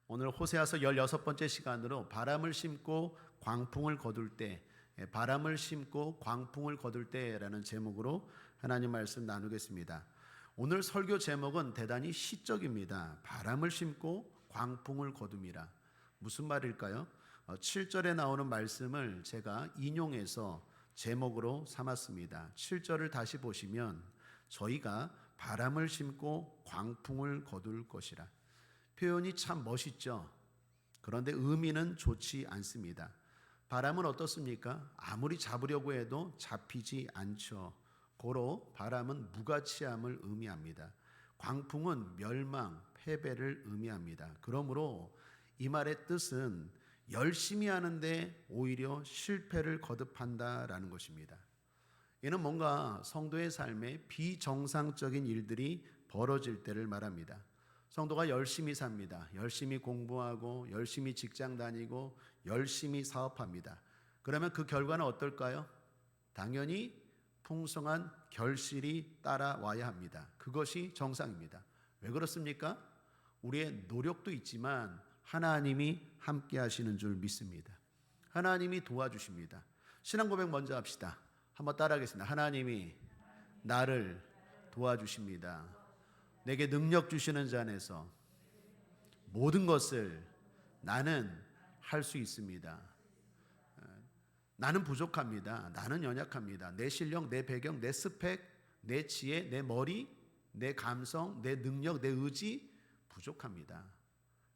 오늘 호세아서 16번째 시간으로 바람을 심고 광풍을 거둘 때, 바람을 심고 광풍을 거둘 때라는 제목으로 하나님 말씀 나누겠습니다. 오늘 설교 제목은 대단히 시적입니다. 바람을 심고 광풍을 거둠이라. 무슨 말일까요? 7절에 나오는 말씀을 제가 인용해서 제목으로 삼았습니다. 7절을 다시 보시면 저희가 바람을 심고 광풍을 거둘 것이라. 표현이 참 멋있죠. 그런데 의미는 좋지 않습니다. 바람은 어떻습니까? 아무리 잡으려고 해도 잡히지 않죠. 고로 바람은 무가치함을 의미합니다. 광풍은 멸망, 패배를 의미합니다. 그러므로 이 말의 뜻은 열심히 하는데 오히려 실패를 거듭한다라는 것입니다. 이는 뭔가 성도의 삶에 비정상적인 일들이 벌어질 때를 말합니다. 성도가 열심히 삽니다. 열심히 공부하고 열심히 직장 다니고 열심히 사업합니다. 그러면 그 결과는 어떨까요? 당연히 풍성한 결실이 따라와야 합니다. 그것이 정상입니다. 왜 그렇습니까? 우리의 노력도 있지만 하나님이 함께 하시는 줄 믿습니다. 하나님이 도와주십니다. 신앙 고백 먼저 합시다. 한번 따라하겠습니다. 하나님이 나를 도와주십니다. 내게 능력 주시는 자 안에서 모든 것을 나는 할 수 있습니다. 나는 부족합니다. 나는 연약합니다. 내 실력, 내 배경, 내 스펙, 내 지혜, 내 머리, 내 감성, 내 능력, 내 의지 부족합니다.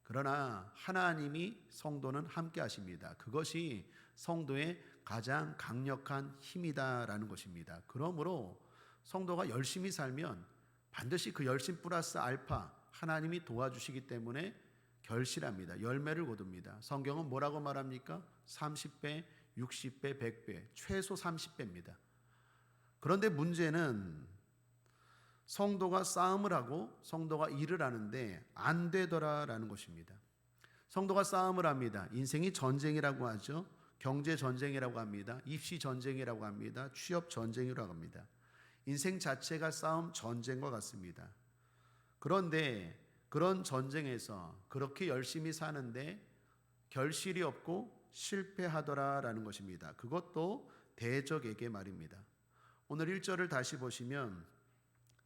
그러나 하나님이 성도는 함께 하십니다. 그것이 성도의 가장 강력한 힘이다라는 것입니다. 그러므로 성도가 열심히 살면 반드시 그 열심 플러스 알파 하나님이 도와주시기 때문에 결실합니다. 열매를 거둡니다. 성경은 뭐라고 말합니까? 30배, 60배, 100배, 최소 30배입니다. 그런데 문제는 성도가 싸움을 하고 성도가 일을 하는데 안 되더라라는 것입니다. 성도가 싸움을 합니다. 인생이 전쟁이라고 하죠. 경제 전쟁이라고 합니다. 입시 전쟁이라고 합니다. 취업 전쟁이라고 합니다. 인생 자체가 싸움 전쟁과 같습니다. 그런데 그런 전쟁에서 그렇게 열심히 사는데 결실이 없고 실패하더라라는 것입니다. 그것도 대적에게 말입니다. 오늘 1절을 다시 보시면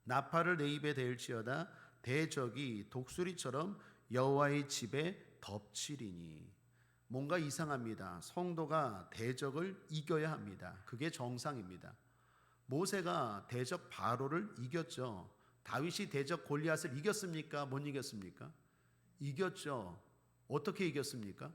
나팔을 내 입에 대일지어다 대적이 독수리처럼 여호와의 집에 덮치리니. 뭔가 이상합니다. 성도가 대적을 이겨야 합니다. 그게 정상입니다. 모세가 대적 바로를 이겼죠. 다윗이 대적 골리앗을 이겼습니까? 못 이겼습니까? 이겼죠. 어떻게 이겼습니까?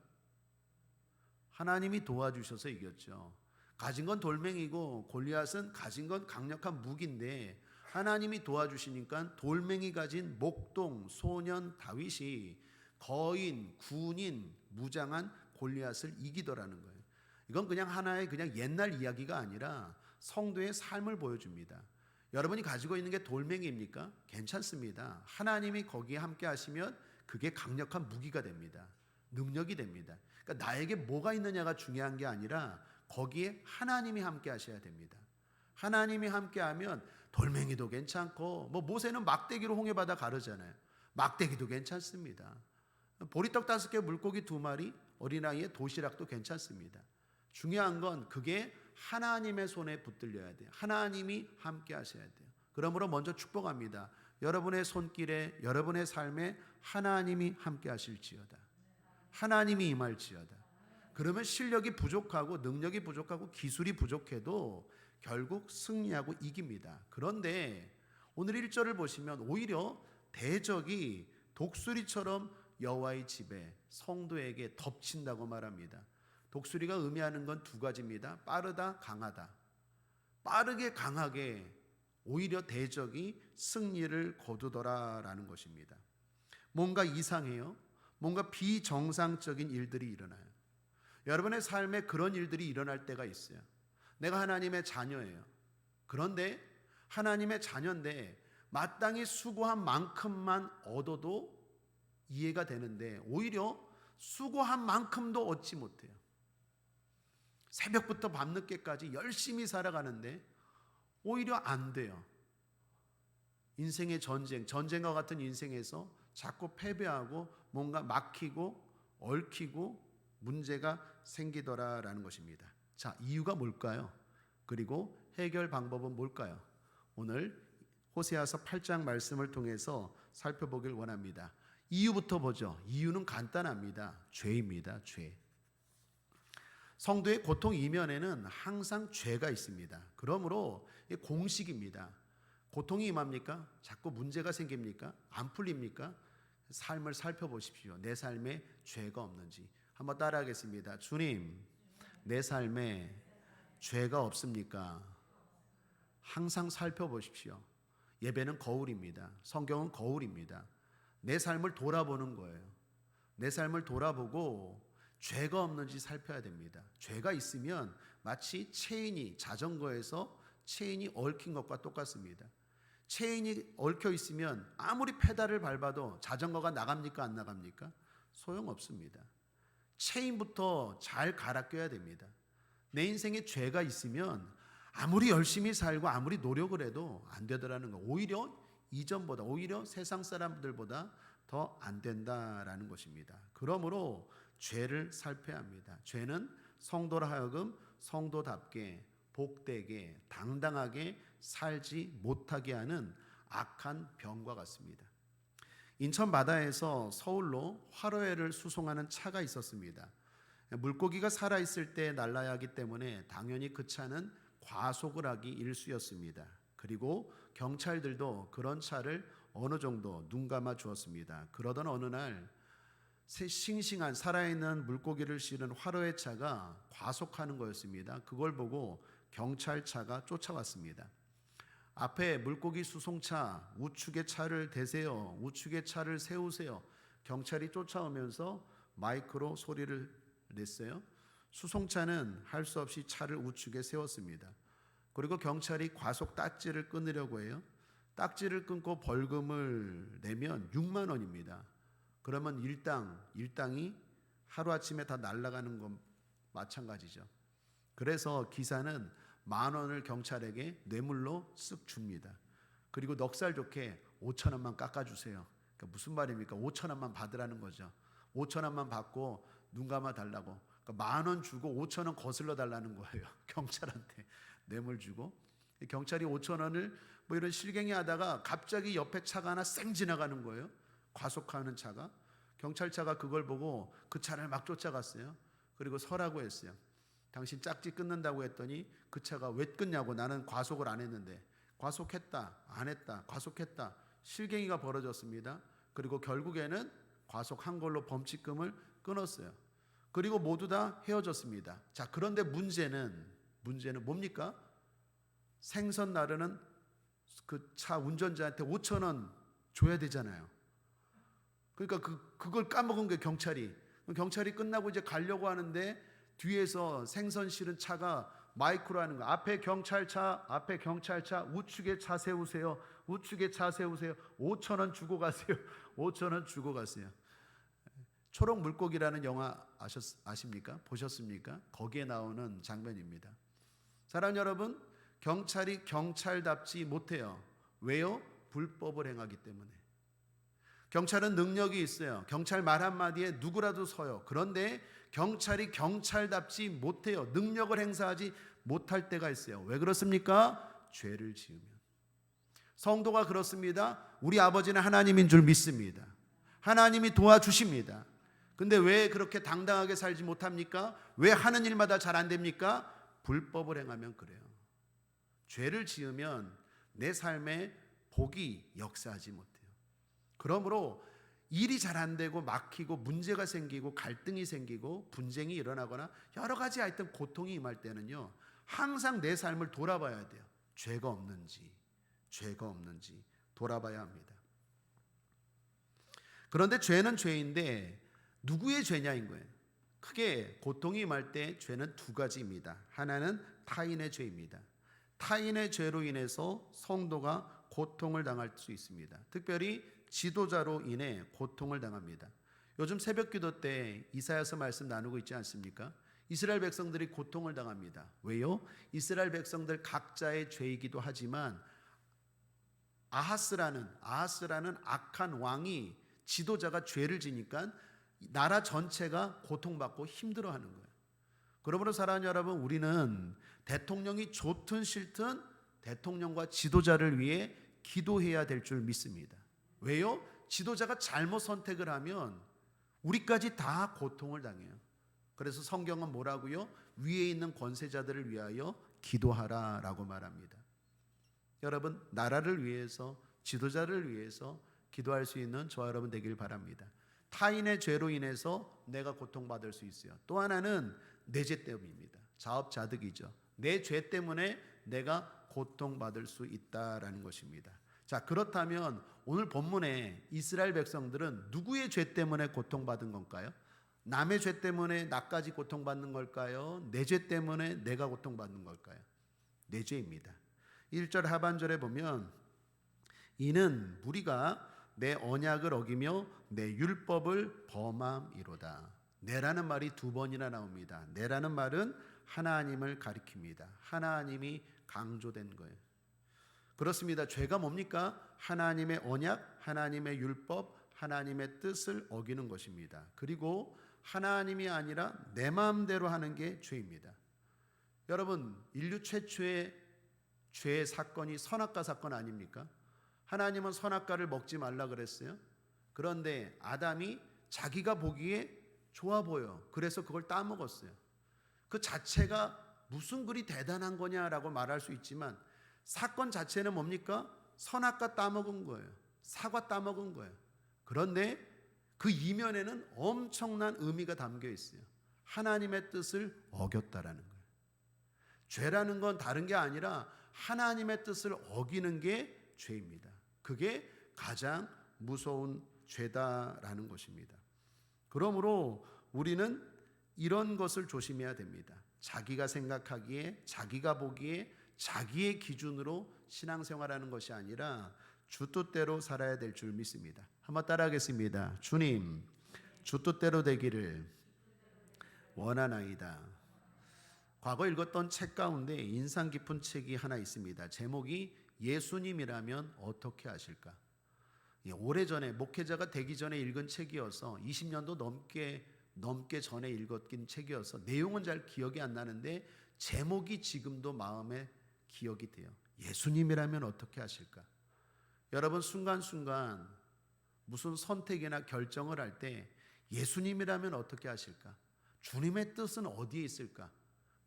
하나님이 도와주셔서 이겼죠. 가진 건 돌멩이고 골리앗은 가진 건 강력한 무기인데 하나님이 도와주시니까 돌멩이 가진 목동 소년 다윗이 거인, 군인, 무장한 골리앗을 이기더라는 거예요. 이건 그냥 하나의 그냥 옛날 이야기가 아니라 성도의 삶을 보여줍니다. 여러분이 가지고 있는 게 돌멩이입니까? 괜찮습니다. 하나님이 거기에 함께 하시면 그게 강력한 무기가 됩니다. 능력이 됩니다. 그러니까 나에게 뭐가 있느냐가 중요한 게 아니라 거기에 하나님이 함께 하셔야 됩니다. 하나님이 함께 하면 돌멩이도 괜찮고 모세는 막대기로 홍해바다 가르잖아요. 막대기도 괜찮습니다. 보리떡 5개 물고기 2마리 어린아이의 도시락도 괜찮습니다. 중요한 건 그게 하나님의 손에 붙들려야 돼요. 하나님이 함께 하셔야 돼요. 그러므로 먼저 축복합니다. 여러분의 손길에 여러분의 삶에 하나님이 함께 하실지어다. 하나님이 임할지어다. 그러면 실력이 부족하고 능력이 부족하고 기술이 부족해도 결국 승리하고 이깁니다. 그런데 오늘 1절을 보시면 오히려 대적이 독수리처럼 여호와의 집에 성도에게 덮친다고 말합니다. 독수리가 의미하는 건 2가지입니다. 빠르다, 강하다. 빠르게 강하게 오히려 대적이 승리를 거두더라라는 것입니다. 뭔가 이상해요. 뭔가 비정상적인 일들이 일어나요. 여러분의 삶에 그런 일들이 일어날 때가 있어요. 내가 하나님의 자녀예요. 그런데 하나님의 자녀인데 마땅히 수고한 만큼만 얻어도 이해가 되는데 오히려 수고한 만큼도 얻지 못해요. 새벽부터 밤늦게까지 열심히 살아가는데 오히려 안 돼요. 인생의 전쟁과 같은 인생에서 자꾸 패배하고 뭔가 막히고 얽히고 문제가 생기더라라는 것입니다. 자, 이유가 뭘까요? 그리고 해결 방법은 뭘까요? 오늘 호세아서 8장 말씀을 통해서 살펴보길 원합니다. 이유부터 보죠. 이유는 간단합니다. 죄입니다. 죄. 성도의 고통 이면에는 항상 죄가 있습니다. 그러므로 공식입니다. 고통이 임합니까? 자꾸 문제가 생깁니까? 안 풀립니까? 삶을 살펴보십시오. 내 삶에 죄가 없는지 한번 따라하겠습니다. 주님, 내 삶에 죄가 없습니까? 항상 살펴보십시오. 예배는 거울입니다. 성경은 거울입니다. 내 삶을 돌아보는 거예요. 내 삶을 돌아보고 죄가 없는지 살펴야 됩니다. 죄가 있으면 마치 자전거에서 체인이 얽힌 것과 똑같습니다. 체인이 얽혀 있으면 아무리 페달을 밟아도 자전거가 나갑니까? 안 나갑니까? 소용없습니다. 체인부터 잘 갈아 껴야 됩니다. 내 인생에 죄가 있으면 아무리 열심히 살고 아무리 노력을 해도 안 되더라는 거. 오히려 이전보다, 오히려 세상 사람들보다 더 안 된다라는 것입니다. 그러므로 죄를 살펴야 합니다. 죄는 성도로 하여금 성도답게 복되게 당당하게 살지 못하게 하는 악한 병과 같습니다. 인천 바다에서 서울로 화로회를 수송하는 차가 있었습니다. 물고기가 살아있을 때 날라야 하기 때문에 당연히 그 차는 과속을 하기 일쑤였습니다. 그리고 경찰들도 그런 차를 어느 정도 눈 감아 주었습니다. 그러던 어느 날 싱싱한 살아있는 물고기를 실은 화로회 차가 과속하는 거였습니다. 그걸 보고 경찰차가 쫓아왔습니다. 앞에 물고기 수송차 우측에 차를 대세요. 우측에 차를 세우세요. 경찰이 쫓아오면서 마이크로 소리를 냈어요. 수송차는 할 수 없이 차를 우측에 세웠습니다. 그리고 경찰이 과속 딱지를 끊으려고 해요. 딱지를 끊고 벌금을 내면 6만 원입니다. 그러면 일당이 하루아침에 다 날아가는 건 마찬가지죠. 그래서 기사는 10,000원을 경찰에게 뇌물로 쓱 줍니다. 그리고 넉살 좋게 5,000원만 깎아주세요. 그러니까 무슨 말입니까? 5,000원만 받으라는 거죠. 5,000원만 받고 눈 감아 달라고. 그러니까 10,000원 주고 5,000원 거슬러 달라는 거예요. 경찰한테 뇌물 주고. 경찰이 5,000원을 뭐 이런 실갱이 하다가 갑자기 옆에 차가 하나 쌩 지나가는 거예요. 과속하는 차가. 경찰차가 그걸 보고 그 차를 막 쫓아갔어요. 그리고 서라고 했어요. 당신 짝지 끊는다고 했더니 그 차가 왜 끊냐고. 나는 과속을 안 했는데. 과속했다, 안 했다, 과속했다. 실갱이가 벌어졌습니다. 그리고 결국에는 과속한 걸로 범칙금을 끊었어요. 그리고 모두 다 헤어졌습니다. 자, 그런데 문제는 뭡니까? 생선 나르는 그 차 운전자한테 5,000원 줘야 되잖아요. 그러니까 그걸 까먹은 게 경찰이 끝나고 이제 가려고 하는데 뒤에서 생선 실은 차가 마이크로 하는 거. 앞에 경찰차, 우측에 차 세우세요. 우측에 차 세우세요. 5,000원 주고 가세요. 5,000원 주고 가세요. 초록 물고기라는 영화 아십니까? 보셨습니까? 거기에 나오는 장면입니다. 사랑하는 여러분, 경찰이 경찰답지 못해요. 왜요? 불법을 행하기 때문에. 경찰은 능력이 있어요. 경찰 말 한마디에 누구라도 서요. 그런데 경찰이 경찰답지 못해요. 능력을 행사하지 못할 때가 있어요. 왜 그렇습니까? 죄를 지으면. 성도가 그렇습니다. 우리 아버지는 하나님인 줄 믿습니다. 하나님이 도와주십니다. 근데 왜 그렇게 당당하게 살지 못합니까? 왜 하는 일마다 잘 안 됩니까? 불법을 행하면 그래요. 죄를 지으면 내 삶에 복이 역사하지 못해요. 그러므로 일이 잘 안 되고 막히고 문제가 생기고 갈등이 생기고 분쟁이 일어나거나 여러 가지 하여튼 고통이 임할 때는요, 항상 내 삶을 돌아봐야 돼요. 죄가 없는지 돌아봐야 합니다. 그런데 죄는 죄인데 누구의 죄냐인 거예요. 크게 고통이 임할 때 죄는 두 가지입니다. 하나는 타인의 죄입니다. 타인의 죄로 인해서 성도가 고통을 당할 수 있습니다. 특별히 지도자로 인해 고통을 당합니다. 요즘 새벽기도 때 이사야서 말씀 나누고 있지 않습니까? 이스라엘 백성들이 고통을 당합니다. 왜요? 이스라엘 백성들 각자의 죄이기도 하지만 아하스라는 악한 왕이 지도자가 죄를 지니까 나라 전체가 고통받고 힘들어하는 거예요. 그러므로 사랑하는 여러분, 우리는 대통령이 좋든 싫든 대통령과 지도자를 위해 기도해야 될 줄 믿습니다. 왜요? 지도자가 잘못 선택을 하면 우리까지 다 고통을 당해요. 그래서 성경은 뭐라고요? 위에 있는 권세자들을 위하여 기도하라라고 말합니다. 여러분, 나라를 위해서, 지도자를 위해서 기도할 수 있는 저와 여러분 되길 바랍니다. 타인의 죄로 인해서 내가 고통받을 수 있어요. 또 하나는 내 죄 때문입니다. 자업자득이죠. 내 죄 때문에 내가 고통받을 수 있다라는 것입니다. 자, 그렇다면 오늘 본문에 이스라엘 백성들은 누구의 죄 때문에 고통받은 건가요? 남의 죄 때문에 나까지 고통받는 걸까요? 내 죄 때문에 내가 고통받는 걸까요? 내 죄입니다. 1절 하반절에 보면 이는 무리가 내 언약을 어기며 내 율법을 범함이로다. 내라는 말이 두 번이나 나옵니다. 내라는 말은 하나님을 가리킵니다. 하나님이 강조된 거예요. 그렇습니다. 죄가 뭡니까? 하나님의 언약, 하나님의 율법, 하나님의 뜻을 어기는 것입니다. 그리고 하나님이 아니라 내 마음대로 하는 게 죄입니다. 여러분, 인류 최초의 죄의 사건이 선악과 사건 아닙니까? 하나님은 선악과를 먹지 말라 그랬어요. 그런데 아담이 자기가 보기에 좋아 보여. 그래서 그걸 따먹었어요. 그 자체가 무슨 그리 대단한 거냐라고 말할 수 있지만 사건 자체는 뭡니까? 선악과 따먹은 거예요. 사과 따먹은 거예요. 그런데 그 이면에는 엄청난 의미가 담겨 있어요. 하나님의 뜻을 어겼다라는 거예요. 죄라는 건 다른 게 아니라 하나님의 뜻을 어기는 게 죄입니다. 그게 가장 무서운 죄다라는 것입니다. 그러므로 우리는 이런 것을 조심해야 됩니다. 자기가 생각하기에, 자기가 보기에, 자기의 기준으로 신앙생활하는 것이 아니라 주 뜻대로 살아야 될 줄 믿습니다. 한번 따라하겠습니다. 주님, 주 뜻대로 되기를 원하나이다. 과거 읽었던 책 가운데 인상 깊은 책이 하나 있습니다. 제목이 예수님이라면 어떻게 하실까? 오래전에 목회자가 되기 전에 읽은 책이어서 20년도 넘게 전에 읽었긴 책이어서 내용은 잘 기억이 안 나는데 제목이 지금도 마음에 기억이 돼요. 예수님이라면 어떻게 하실까? 여러분, 순간순간 무슨 선택이나 결정을 할 때 예수님이라면 어떻게 하실까? 주님의 뜻은 어디에 있을까?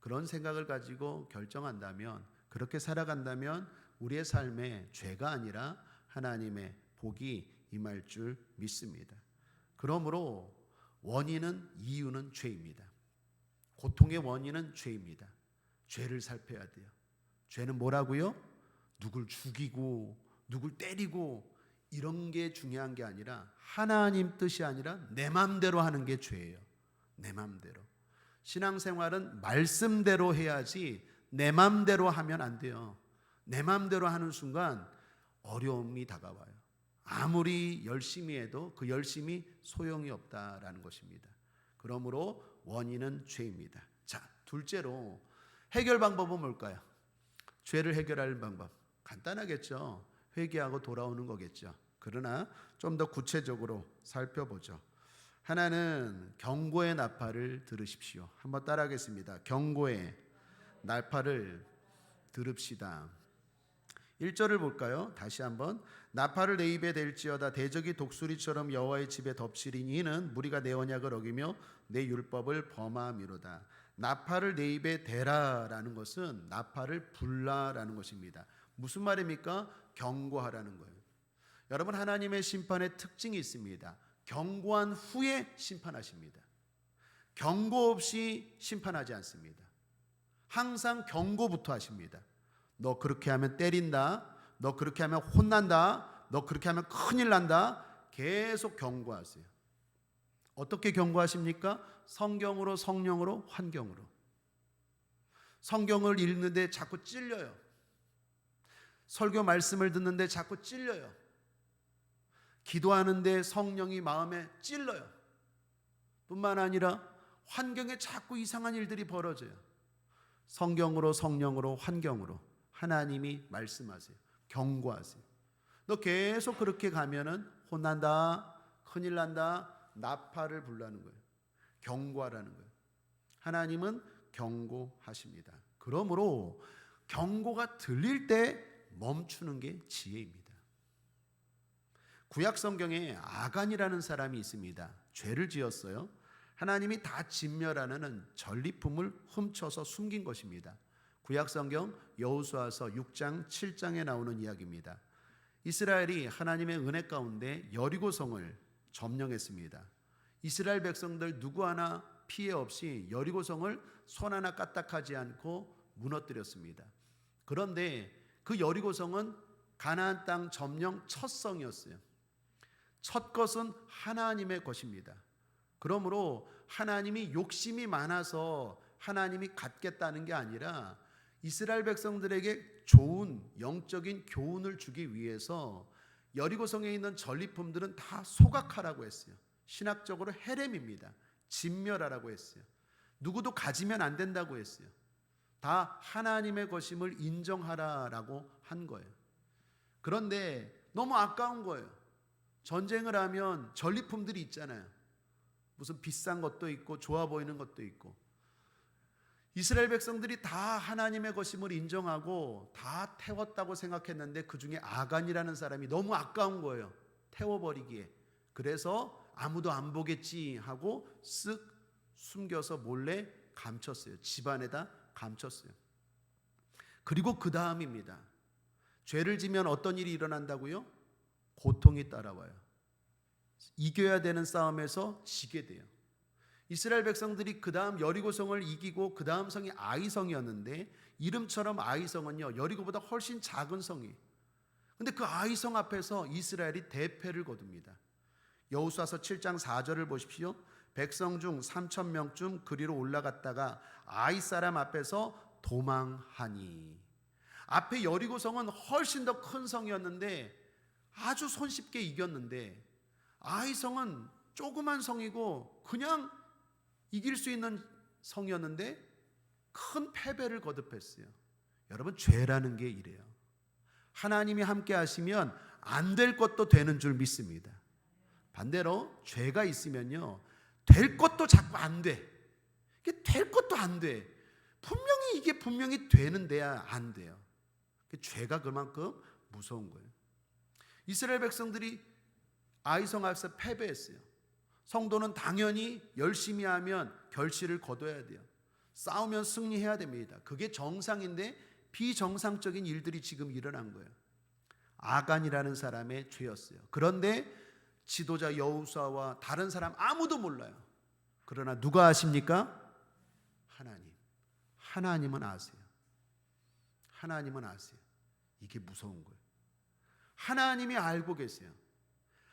그런 생각을 가지고 결정한다면, 그렇게 살아간다면 우리의 삶에 죄가 아니라 하나님의 복이 임할 줄 믿습니다. 그러므로 이유는 죄입니다. 고통의 원인은 죄입니다. 죄를 살펴야 돼요. 죄는 뭐라고요? 누굴 죽이고 누굴 때리고 이런 게 중요한 게 아니라 하나님 뜻이 아니라 내 마음대로 하는 게 죄예요. 내 마음대로. 신앙생활은 말씀대로 해야지 내 마음대로 하면 안 돼요. 내 마음대로 하는 순간 어려움이 다가와요. 아무리 열심히 해도 그 열심이 소용이 없다라는 것입니다. 그러므로 원인은 죄입니다. 자, 둘째로 해결 방법은 뭘까요? 죄를 해결할 방법 간단하겠죠. 회개하고 돌아오는 거겠죠. 그러나 좀 더 구체적으로 살펴보죠. 하나는 경고의 나팔을 들으십시오. 한번 따라하겠습니다. 경고의 나팔을 들읍시다. 1절을 볼까요? 다시 한번. 나팔을 내 입에 댈지어다 대적이 독수리처럼 여호와의 집에 덮치리니 이는 무리가 내 언약을 어기며 내 율법을 범함이로다. 나팔을 내 입에 대라라는 것은 나팔을 불라라는 것입니다. 무슨 말입니까? 경고하라는 거예요. 여러분, 하나님의 심판의 특징이 있습니다. 경고한 후에 심판하십니다. 경고 없이 심판하지 않습니다. 항상 경고부터 하십니다. 너 그렇게 하면 때린다. 너 그렇게 하면 혼난다. 너 그렇게 하면 큰일 난다. 계속 경고하세요. 어떻게 경고하십니까? 성경으로, 성령으로, 환경으로. 성경을 읽는데 자꾸 찔려요. 설교 말씀을 듣는데 자꾸 찔려요. 기도하는데 성령이 마음에 찔러요. 뿐만 아니라 환경에 자꾸 이상한 일들이 벌어져요. 성경으로, 성령으로, 환경으로 하나님이 말씀하세요. 경고하세요. 너 계속 그렇게 가면은 혼난다, 큰일 난다, 나팔을 불라는 거예요. 경고하라는 거예요. 하나님은 경고하십니다. 그러므로 경고가 들릴 때 멈추는 게 지혜입니다. 구약 성경에 아간이라는 사람이 있습니다. 죄를 지었어요. 하나님이 다 진멸하는 전리품을 훔쳐서 숨긴 것입니다. 구약 성경 여호수아서 6장 7장에 나오는 이야기입니다. 이스라엘이 하나님의 은혜 가운데 여리고성을 점령했습니다. 이스라엘 백성들 누구 하나 피해 없이 여리고성을 손 하나 까딱하지 않고 무너뜨렸습니다. 그런데 그 여리고성은 가나안 땅 점령 첫 성이었어요. 첫 것은 하나님의 것입니다. 그러므로 하나님이 욕심이 많아서 하나님이 갖겠다는 게 아니라 이스라엘 백성들에게 좋은 영적인 교훈을 주기 위해서 여리고성에 있는 전리품들은 다 소각하라고 했어요. 신학적으로 헤렘입니다. 진멸하라고 했어요. 누구도 가지면 안 된다고 했어요. 다 하나님의 것임을 인정하라라고 한 거예요. 그런데 너무 아까운 거예요. 전쟁을 하면 전리품들이 있잖아요. 무슨 비싼 것도 있고 좋아 보이는 것도 있고. 이스라엘 백성들이 다 하나님의 것임을 인정하고 다 태웠다고 생각했는데 그 중에 아간이라는 사람이 너무 아까운 거예요. 태워버리기에. 그래서 아무도 안 보겠지 하고 쓱 숨겨서 몰래 감췄어요. 집안에다 감췄어요. 그리고 그 다음입니다. 죄를 지면 어떤 일이 일어난다고요? 고통이 따라와요. 이겨야 되는 싸움에서 지게 돼요. 이스라엘 백성들이 그 다음 여리고성을 이기고 그 다음 성이 아이성이었는데 이름처럼 아이성은요 여리고보다 훨씬 작은 성이에요. 근데 그 아이성 앞에서 이스라엘이 대패를 거둡니다. 여호수아서 7장 4절을 보십시오. 백성 중 3,000명쯤 그리로 올라갔다가 아이 사람 앞에서 도망하니. 앞에 여리고성은 훨씬 더 큰 성이었는데 아주 손쉽게 이겼는데 아이성은 조그만 성이고 그냥 이길 수 있는 성이었는데 큰 패배를 거듭했어요. 여러분 죄라는 게 이래요. 하나님이 함께 하시면 안 될 것도 되는 줄 믿습니다. 반대로 죄가 있으면요 될 것도 자꾸 안 돼. 이게 될 것도 안 돼. 이게 분명히 되는데야 안 돼요. 죄가 그만큼 무서운 거예요. 이스라엘 백성들이 아이성 앞에서 패배했어요. 성도는 당연히 열심히 하면 결실을 거둬야 돼요. 싸우면 승리해야 됩니다. 그게 정상인데 비정상적인 일들이 지금 일어난 거예요. 아간이라는 사람의 죄였어요. 그런데 지도자 여호수아와 다른 사람 아무도 몰라요. 그러나 누가 아십니까? 하나님. 하나님은 아세요. 하나님은 아세요. 이게 무서운 거예요. 하나님이 알고 계세요.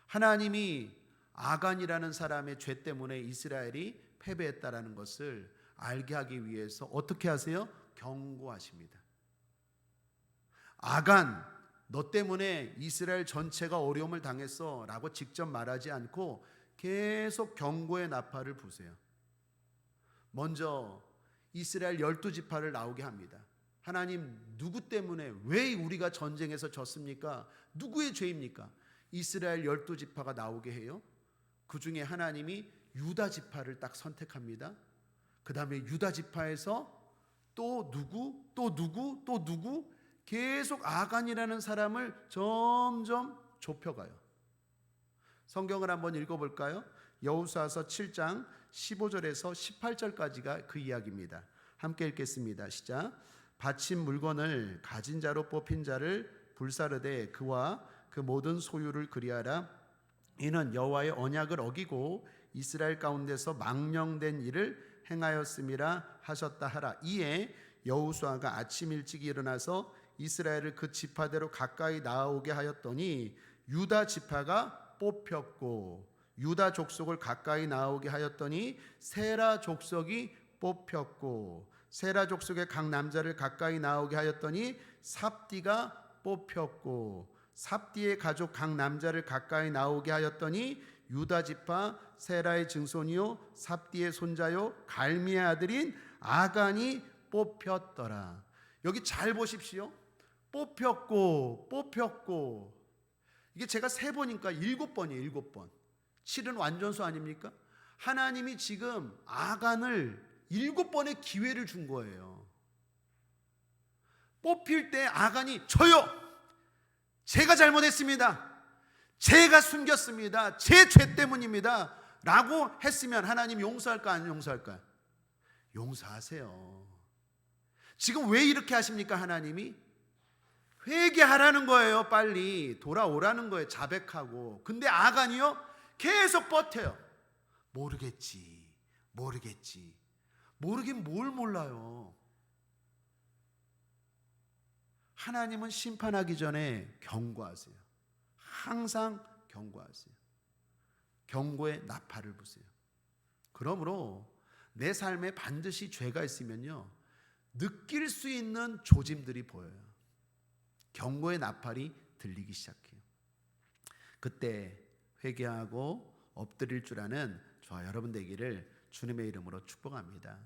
하나님이 아간이라는 사람의 죄 때문에 이스라엘이 패배했다라는 것을 알게 하기 위해서 어떻게 하세요? 경고하십니다. 아간, 너 때문에 이스라엘 전체가 어려움을 당했어 라고 직접 말하지 않고 계속 경고의 나팔을 부세요. 먼저 이스라엘 12지파를 나오게 합니다. 하나님, 누구 때문에 왜 우리가 전쟁에서 졌습니까? 누구의 죄입니까? 이스라엘 12지파가 나오게 해요. 그 중에 하나님이 유다 지파를 딱 선택합니다. 그 다음에 유다 지파에서 또 누구 계속 아간이라는 사람을 점점 좁혀가요. 성경을 한번 읽어볼까요? 여호수아서 7장 15절에서 18절까지가 그 이야기입니다. 함께 읽겠습니다. 시작. 바친 물건을 가진 자로 뽑힌 자를 불사르되 그와 그 모든 소유를 그리하라. 이는 여호와의 언약을 어기고 이스라엘 가운데서 망령된 일을 행하였음이라 하셨다 하라. 이에 여호수아가 아침 일찍 일어나서 이스라엘을 그 지파대로 가까이 나오게 하였더니 유다 지파가 뽑혔고 유다 족속을 가까이 나오게 하였더니 세라 족속이 뽑혔고 세라 족속의 각 남자를 가까이 나오게 하였더니 삽디가 뽑혔고 삽디의 가족 각 남자를 가까이 나오게 하였더니 유다 지파 세라의 증손이요 삽디의 손자요 갈미의 아들인 아간이 뽑혔더라. 여기 잘 보십시오. 뽑혔고 이게 제가 세보니까 7번이에요. 7번. 7은 완전수 아닙니까? 하나님이 지금 아간을 7번의 기회를 준 거예요. 뽑힐 때 아간이 저요! 제가 잘못했습니다. 제가 숨겼습니다. 제 죄 때문입니다. 라고 했으면 하나님 용서할까 안 용서할까요? 용서하세요. 지금 왜 이렇게 하십니까? 하나님이 회개하라는 거예요. 빨리 돌아오라는 거예요. 자백하고. 근데 아간이요 계속 버텨요. 모르겠지. 모르긴 뭘 몰라요. 하나님은 심판하기 전에 경고하세요. 항상 경고하세요. 경고의 나팔을 부세요. 그러므로 내 삶에 반드시 죄가 있으면요 느낄 수 있는 조짐들이 보여요. 경고의 나팔이 들리기 시작해요. 그때 회개하고 엎드릴 줄 아는 저와 여러분 되기를 주님의 이름으로 축복합니다.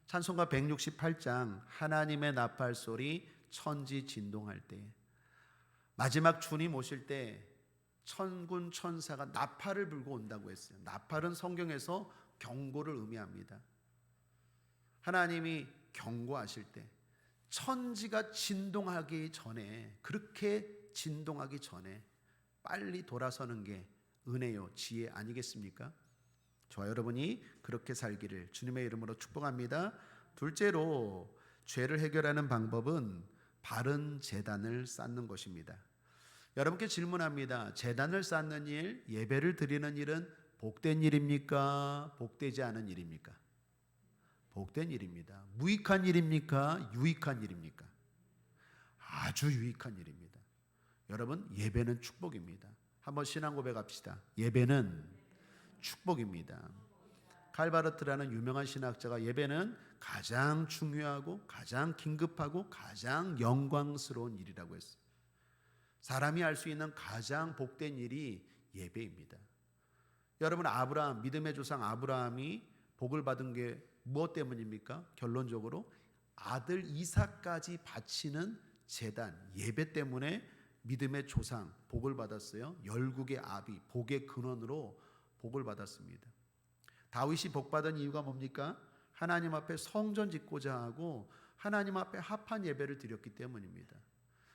찬송가 168장 하나님의 나팔 소리 천지 진동할 때, 마지막 주님 오실 때 천군 천사가 나팔을 불고 온다고 했어요. 나팔은 성경에서 경고를 의미합니다. 하나님이 경고하실 때 천지가 진동하기 전에, 그렇게 진동하기 전에 빨리 돌아서는 게 은혜요 지혜 아니겠습니까? 저와 여러분이 그렇게 살기를 주님의 이름으로 축복합니다. 둘째로 죄를 해결하는 방법은 바른 제단을 쌓는 것입니다. 여러분께 질문합니다. 제단을 쌓는 일, 예배를 드리는 일은 복된 일입니까? 복되지 않은 일입니까? 복된 일입니다. 무익한 일입니까? 유익한 일입니까? 아주 유익한 일입니다. 여러분, 예배는 축복입니다. 한번 신앙 고백합시다. 예배는 축복입니다. 칼바르트라는 유명한 신학자가 예배는 가장 중요하고 가장 긴급하고 가장 영광스러운 일이라고 했어요. 사람이 할 수 있는 가장 복된 일이 예배입니다. 여러분, 아브라함, 믿음의 조상 아브라함이 복을 받은 게 무엇 때문입니까? 결론적으로 아들 이삭까지 바치는 제단, 예배 때문에 믿음의 조상 복을 받았어요. 열국의 아비, 복의 근원으로 복을 받았습니다. 다윗이 복받은 이유가 뭡니까? 하나님 앞에 성전 짓고자 하고 하나님 앞에 합한 예배를 드렸기 때문입니다.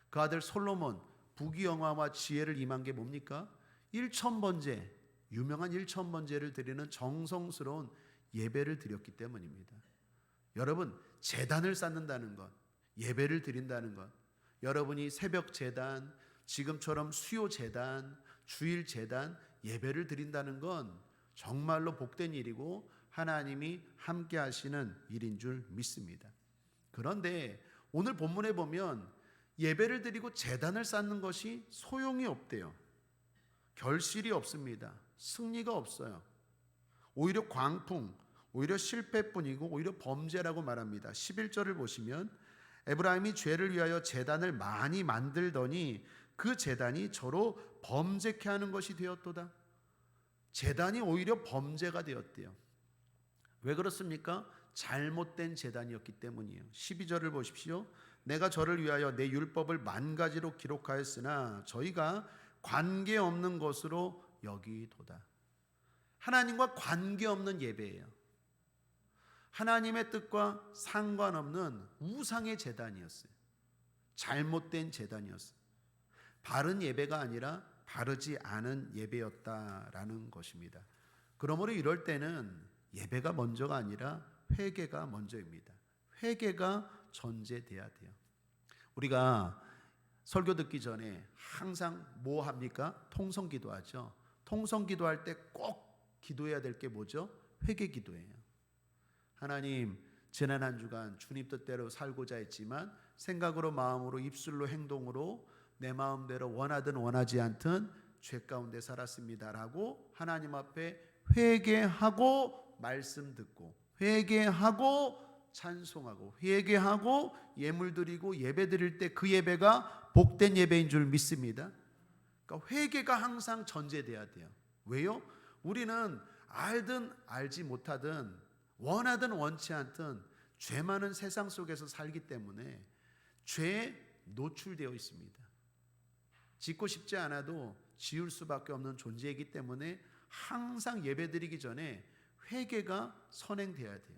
그 아들 솔로몬 부귀영화와 지혜를 임한 게 뭡니까? 1000번제, 유명한 1000번제를 드리는 정성스러운 예배를 드렸기 때문입니다. 여러분, 제단을 쌓는다는 것, 예배를 드린다는 것, 여러분이 새벽 제단, 지금처럼 수요 제단, 주일 제단, 예배를 드린다는 건 정말로 복된 일이고 하나님이 함께 하시는 일인 줄 믿습니다. 그런데 오늘 본문에 보면 예배를 드리고 제단을 쌓는 것이 소용이 없대요. 결실이 없습니다. 승리가 없어요. 오히려 광풍, 오히려 실패뿐이고 오히려 범죄라고 말합니다. 11절을 보시면 에브라임이 죄를 위하여 제단을 많이 만들더니 그 제단이 저로 범죄케 하는 것이 되었도다. 제단이 오히려 범죄가 되었대요. 왜 그렇습니까? 잘못된 제단이었기 때문이에요. 12절을 보십시오. 내가 저를 위하여 내 율법을 만가지로 기록하였으나 저희가 관계없는 것으로 여기도다. 하나님과 관계없는 예배예요. 하나님의 뜻과 상관없는 우상의 제단이었어요. 잘못된 제단이었어요. 바른 예배가 아니라 바르지 않은 예배였다라는 것입니다. 그러므로 이럴 때는 예배가 먼저가 아니라 회개가 먼저입니다. 회개가 전제돼야 돼요. 우리가 설교 듣기 전에 항상 뭐 합니까? 통성 기도하죠. 통성 기도할 때 꼭 기도해야 될 게 뭐죠? 회개 기도예요. 하나님, 지난 한 주간 주님 뜻대로 살고자 했지만 생각으로, 마음으로, 입술로, 행동으로 내 마음대로 원하든 원하지 않든 죄 가운데 살았습니다라고 하나님 앞에 회개하고 말씀 듣고, 회개하고 찬송하고, 회개하고 예물 드리고 예배 드릴 때 그 예배가 복된 예배인 줄 믿습니다. 그러니까 회개가 항상 전제돼야 돼요. 왜요? 우리는 알든 알지 못하든 원하든 원치 않든 죄 많은 세상 속에서 살기 때문에 죄에 노출되어 있습니다. 짓고 싶지 않아도 지을 수밖에 없는 존재이기 때문에 항상 예배드리기 전에 회개가 선행돼야 돼요.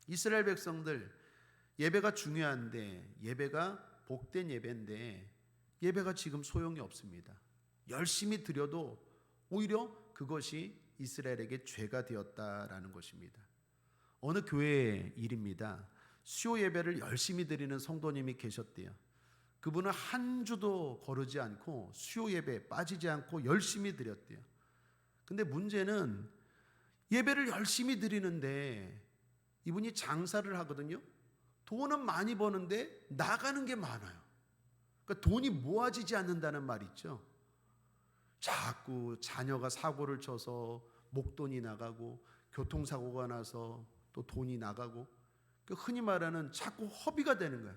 이스라엘 백성들 예배가 중요한데, 예배가 복된 예배인데 예배가 지금 소용이 없습니다. 열심히 드려도 오히려 그것이 이스라엘에게 죄가 되었다라는 것입니다. 어느 교회의 일입니다. 수요 예배를 열심히 드리는 성도님이 계셨대요. 그분은 한 주도 거르지 않고 수요 예배에 빠지지 않고 열심히 드렸대요. 근데 문제는 예배를 열심히 드리는데 이분이 장사를 하거든요. 돈은 많이 버는데 나가는 게 많아요. 그러니까 돈이 모아지지 않는다는 말 있죠. 자꾸 자녀가 사고를 쳐서 목돈이 나가고, 교통사고가 나서 또 돈이 나가고, 흔히 말하는 자꾸 허비가 되는 거예요.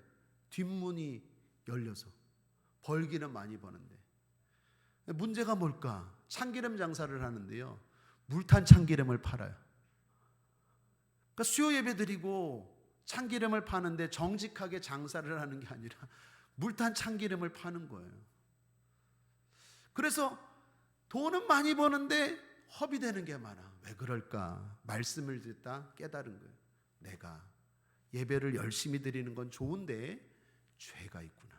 뒷문이 열려서 벌기는 많이 버는데. 문제가 뭘까? 참기름 장사를 하는데요, 물탄 참기름을 팔아요. 그러니까 수요 예배 드리고 참기름을 파는데 정직하게 장사를 하는 게 아니라 물탄 참기름을 파는 거예요. 그래서 돈은 많이 버는데 허비되는 게 많아. 왜 그럴까? 말씀을 듣다 깨달은 거예요. 내가 예배를 열심히 드리는 건 좋은데 죄가 있구나.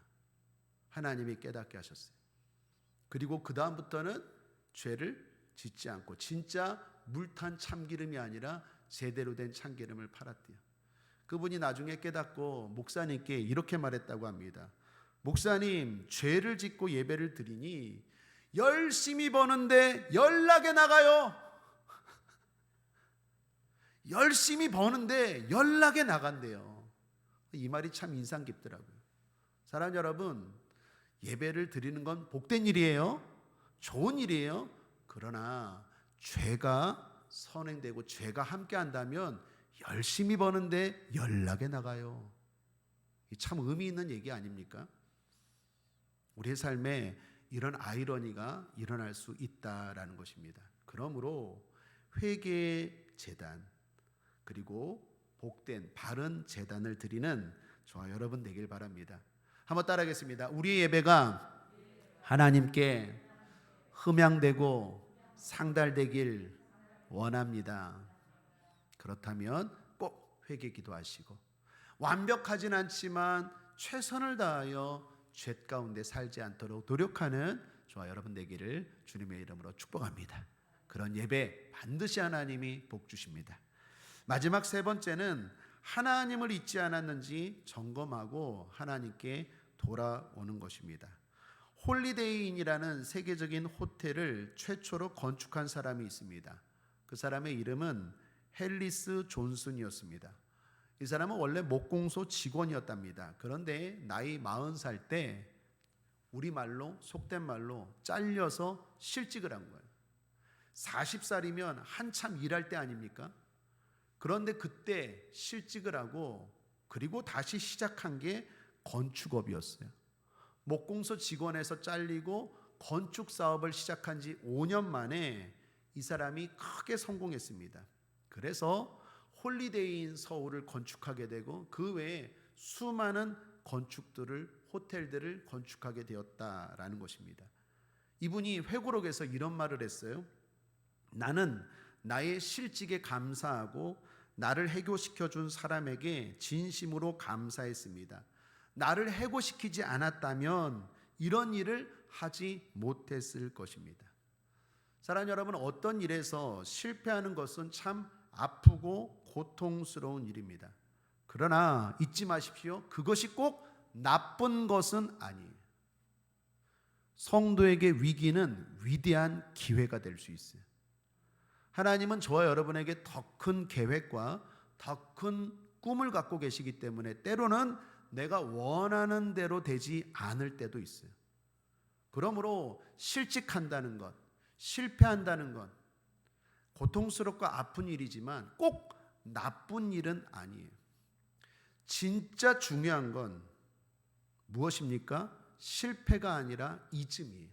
하나님이 깨닫게 하셨어요. 그리고 그 다음부터는 죄를 짓지 않고 진짜 물탄 참기름이 아니라 제대로 된 참기름을 팔았대요. 그분이 나중에 깨닫고 목사님께 이렇게 말했다고 합니다. 목사님, 죄를 짓고 예배를 드리니 열심히 버는데 연락에 나가요. 열심히 버는데 연락에 나간대요. 이 말이 참 인상 깊더라고요. 사랑하는 여러분, 예배를 드리는 건 복된 일이에요. 좋은 일이에요. 그러나 죄가 선행되고 죄가 함께 한다면 열심히 버는데 연락에 나가요. 참 의미 있는 얘기 아닙니까? 우리의 삶에 이런 아이러니가 일어날 수 있다라는 것입니다. 그러므로 회개의 제단, 그리고 복된 바른 제단을 드리는 저와 여러분 되길 바랍니다. 한번 따라하겠습니다. 우리의 예배가 하나님께 흠양되고 상달되길 원합니다. 그렇다면 꼭 회개 기도하시고, 완벽하진 않지만 최선을 다하여 죄 가운데 살지 않도록 노력하는 저와 여러분 되기를 주님의 이름으로 축복합니다. 그런 예배 반드시 하나님이 복 주십니다. 마지막 세 번째는 하나님을 잊지 않았는지 점검하고 하나님께 돌아오는 것입니다. 홀리데이인이라는 세계적인 호텔을 최초로 건축한 사람이 있습니다. 그 사람의 이름은 헨리스 존슨이었습니다. 이 사람은 원래 목공소 직원이었답니다. 그런데 나이 40살 때 우리말로, 속된 말로 잘려서 실직을 한 거예요. 40살이면 한참 일할 때 아닙니까? 그런데 그때 실직을 하고 그리고 다시 시작한 게 건축업이었어요. 목공소 직원에서 잘리고 건축 사업을 시작한 지 5년 만에 이 사람이 크게 성공했습니다. 그래서 홀리데이인 서울을 건축하게 되고 그 외에 수많은 건축들을, 호텔들을 건축하게 되었다라는 것입니다. 이분이 회고록에서 이런 말을 했어요. 나는 나의 실직에 감사하고 나를 해고시켜준 사람에게 진심으로 감사했습니다. 나를 해고시키지 않았다면 이런 일을 하지 못했을 것입니다. 사랑하는 여러분, 어떤 일에서 실패하는 것은 참 아프고 고통스러운 일입니다. 그러나 잊지 마십시오. 그것이 꼭 나쁜 것은 아니에요. 성도에게 위기는 위대한 기회가 될 수 있어요. 하나님은 저와 여러분에게 더 큰 계획과 더 큰 꿈을 갖고 계시기 때문에 때로는 내가 원하는 대로 되지 않을 때도 있어요. 그러므로 실직한다는 것, 실패한다는 것, 고통스럽고 아픈 일이지만 꼭 나쁜 일은 아니에요. 진짜 중요한 건 무엇입니까? 실패가 아니라 잊음이에요.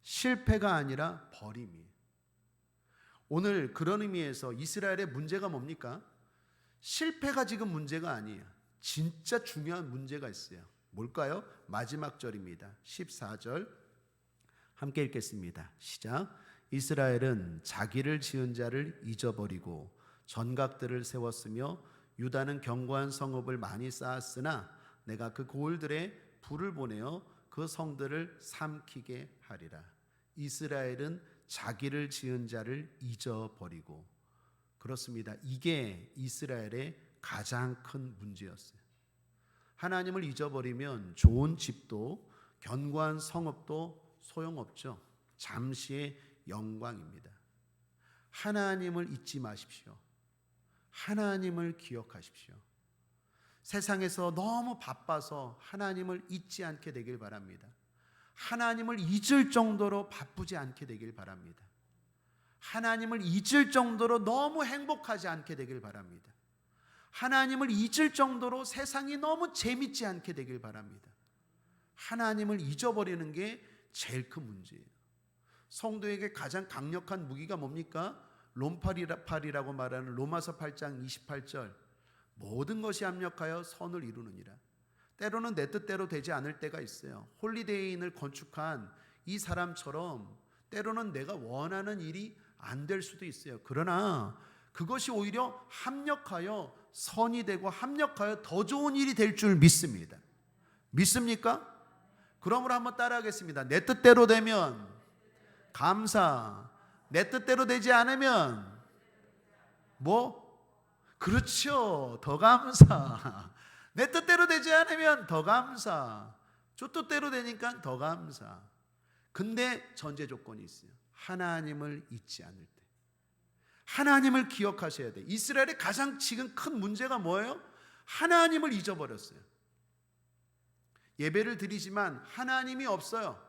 실패가 아니라 버림이에요. 오늘 그런 의미에서 이스라엘의 문제가 뭡니까? 실패가 지금 문제가 아니에요. 진짜 중요한 문제가 있어요. 뭘까요? 마지막 절입니다. 14절 함께 읽겠습니다. 시작. 이스라엘은 자기를 지은 자를 잊어버리고 전각들을 세웠으며 유다는 견고한 성읍을 많이 쌓았으나 내가 그 고을들에 불을 보내어 그 성들을 삼키게 하리라. 이스라엘은 자기를 지은 자를 잊어버리고, 그렇습니다. 이게 이스라엘의 가장 큰 문제였어요. 하나님을 잊어버리면 좋은 집도 견고한 성읍도 소용없죠. 잠시의 영광입니다. 하나님을 잊지 마십시오. 하나님을 기억하십시오. 세상에서 너무 바빠서 하나님을 잊지 않게 되길 바랍니다. 하나님을 잊을 정도로 바쁘지 않게 되길 바랍니다. 하나님을 잊을 정도로 너무 행복하지 않게 되길 바랍니다. 하나님을 잊을 정도로 세상이 너무 재밌지 않게 되길 바랍니다. 하나님을 잊어버리는 게 제일 큰 문제예요. 성도에게 가장 강력한 무기가 뭡니까? 롬팔이라고 말하는 로마서 8장 28절, 모든 것이 합력하여 선을 이루느니라. 때로는 내 뜻대로 되지 않을 때가 있어요. 홀리데이인을 건축한 이 사람처럼 때로는 내가 원하는 일이 안 될 수도 있어요. 그러나 그것이 오히려 합력하여 선이 되고 합력하여 더 좋은 일이 될 줄 믿습니다. 믿습니까? 그러므로 한번 따라하겠습니다. 내 뜻대로 되면 감사, 내 뜻대로 되지 않으면 그렇죠, 더 감사. 내 뜻대로 되지 않으면 더 감사. 주 뜻대로 되니까 더 감사. 근데 전제 조건이 있어요. 하나님을 잊지 않을 때, 하나님을 기억하셔야 돼. 이스라엘의 가장 지금 큰 문제가 뭐예요? 하나님을 잊어버렸어요. 예배를 드리지만 하나님이 없어요.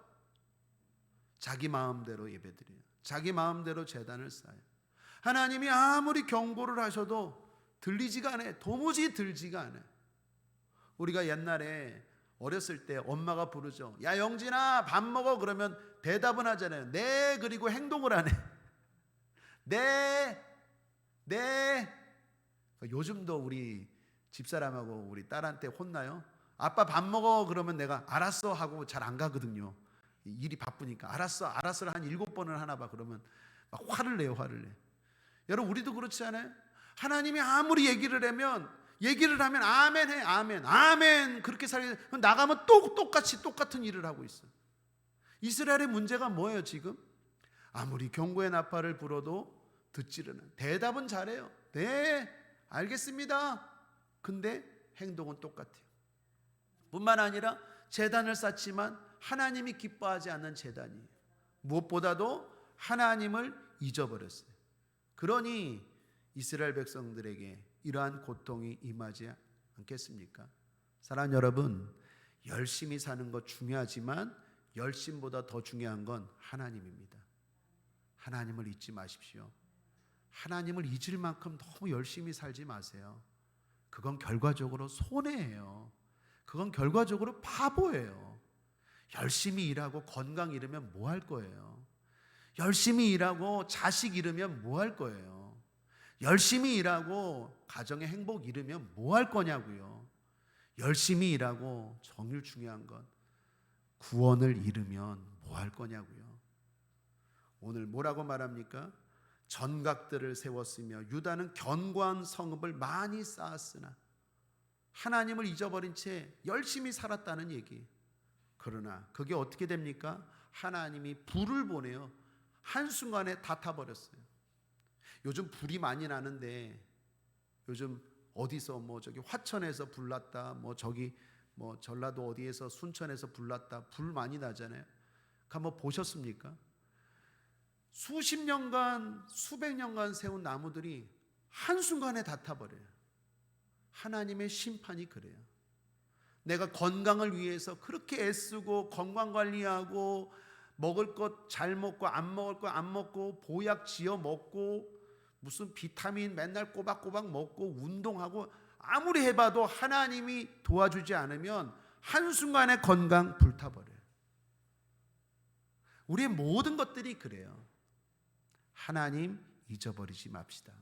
자기 마음대로 예배드려요. 자기 마음대로 제단을 쌓아요. 하나님이 아무리 경고를 하셔도 들리지가 않아요. 도무지 들지가 않아요. 우리가 옛날에 어렸을 때 엄마가 부르죠. 야 영진아 밥 먹어. 그러면 대답은 하잖아요. 네. 그리고 행동을 안 해. 네. 요즘도 우리 집사람하고 우리 딸한테 혼나요. 아빠 밥 먹어. 그러면 내가 알았어 하고 잘 안 가거든요. 일이 바쁘니까 알았어를 한 7번을 하나 봐. 그러면 막 화를 내요. 여러분 우리도 그렇지 않아요? 하나님이 아무리 얘기를 하면 아멘 해. 아멘 그렇게 살게 나가면 또 똑같은 일을 하고 있어. 이스라엘의 문제가 뭐예요 지금? 아무리 경고의 나팔을 불어도 듣지를 않아요. 대답은 잘해요. 네 알겠습니다. 근데 행동은 똑같아요. 뿐만 아니라 제단을 쌓지만 하나님이 기뻐하지 않는 제단이에요. 무엇보다도 하나님을 잊어버렸어요. 그러니 이스라엘 백성들에게 이러한 고통이 임하지 않겠습니까? 사랑하는 여러분, 열심히 사는 것 중요하지만 열심보다 더 중요한 건 하나님입니다. 하나님을 잊지 마십시오. 하나님을 잊을 만큼 너무 열심히 살지 마세요. 그건 결과적으로 손해예요. 그건 결과적으로 바보예요. 열심히 일하고 건강 잃으면 뭐 할 거예요? 열심히 일하고 자식 잃으면 뭐 할 거예요? 열심히 일하고 가정의 행복 잃으면 뭐 할 거냐고요? 열심히 일하고 정말 중요한 건 구원을 잃으면 뭐 할 거냐고요? 오늘 뭐라고 말합니까? 전각들을 세웠으며 유다는 견고한 성읍을 많이 쌓았으나 하나님을 잊어버린 채 열심히 살았다는 얘기. 그러나 그게 어떻게 됩니까? 하나님이 불을 보내요. 한순간에 다 타버렸어요. 요즘 불이 많이 나는데 요즘 어디서 저기 화천에서 불 났다, 저기 전라도 어디에서 순천에서 불 났다, 불 많이 나잖아요. 한번 보셨습니까? 수십 년간 수백 년간 세운 나무들이 한순간에 다 타버려요. 하나님의 심판이 그래요. 내가 건강을 위해서 그렇게 애쓰고 건강관리하고 먹을 것 잘 먹고 안 먹을 거 안 먹고 보약 지어 먹고 무슨 비타민 맨날 꼬박꼬박 먹고 운동하고 아무리 해봐도 하나님이 도와주지 않으면 한순간에 건강 불타버려요. 우리의 모든 것들이 그래요. 하나님 잊어버리지 맙시다.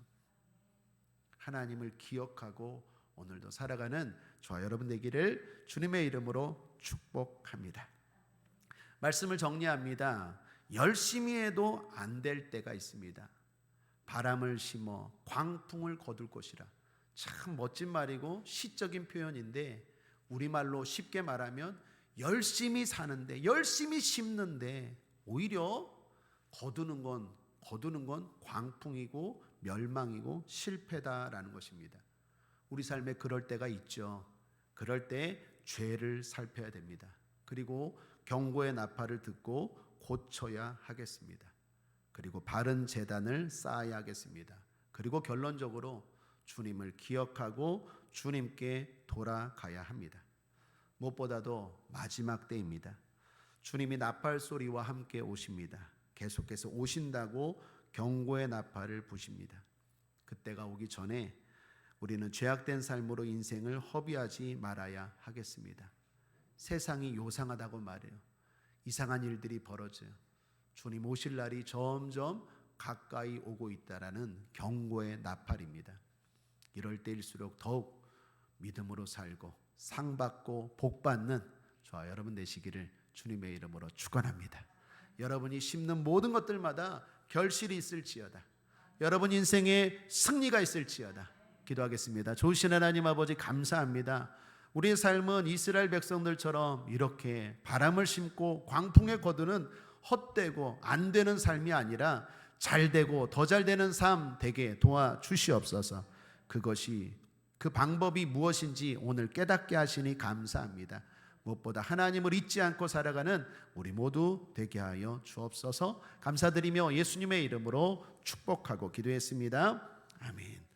하나님을 기억하고 오늘도 살아가는 저와 여러분 되기를 주님의 이름으로 축복합니다. 말씀을 정리합니다. 열심히 해도 안 될 때가 있습니다. 바람을 심어 광풍을 거둘 것이라. 참 멋진 말이고 시적인 표현인데, 우리말로 쉽게 말하면 열심히 사는데, 열심히 심는데 오히려 거두는 건 광풍이고 멸망이고 실패다라는 것입니다. 우리 삶에 그럴 때가 있죠. 그럴 때 죄를 살펴야 됩니다. 그리고 경고의 나팔을 듣고 고쳐야 하겠습니다. 그리고 바른 재단을 쌓아야 하겠습니다. 그리고 결론적으로 주님을 기억하고 주님께 돌아가야 합니다. 무엇보다도 마지막 때입니다. 주님이 나팔 소리와 함께 오십니다. 계속해서 오신다고 경고의 나팔을 부십니다. 그때가 오기 전에 우리는 죄악된 삶으로 인생을 허비하지 말아야 하겠습니다. 세상이 요상하다고 말해요. 이상한 일들이 벌어져요. 주님 오실 날이 점점 가까이 오고 있다라는 경고의 나팔입니다. 이럴 때일수록 더욱 믿음으로 살고 상받고 복받는 저와 여러분 되시기를 주님의 이름으로 축원합니다. 여러분이 심는 모든 것들마다 결실이 있을지어다. 여러분 인생에 승리가 있을지어다. 기도하겠습니다. 좋으신 하나님 아버지, 감사합니다. 우리의 삶은 이스라엘 백성들처럼 이렇게 바람을 심고 광풍에 거두는 헛되고 안 되는 삶이 아니라 잘 되고 더 잘 되는 삶 되게 도와주시옵소서. 그 방법이 무엇인지 오늘 깨닫게 하시니 감사합니다. 무엇보다 하나님을 잊지 않고 살아가는 우리 모두 되게 하여 주옵소서. 감사드리며 예수님의 이름으로 축복하고 기도했습니다. 아멘.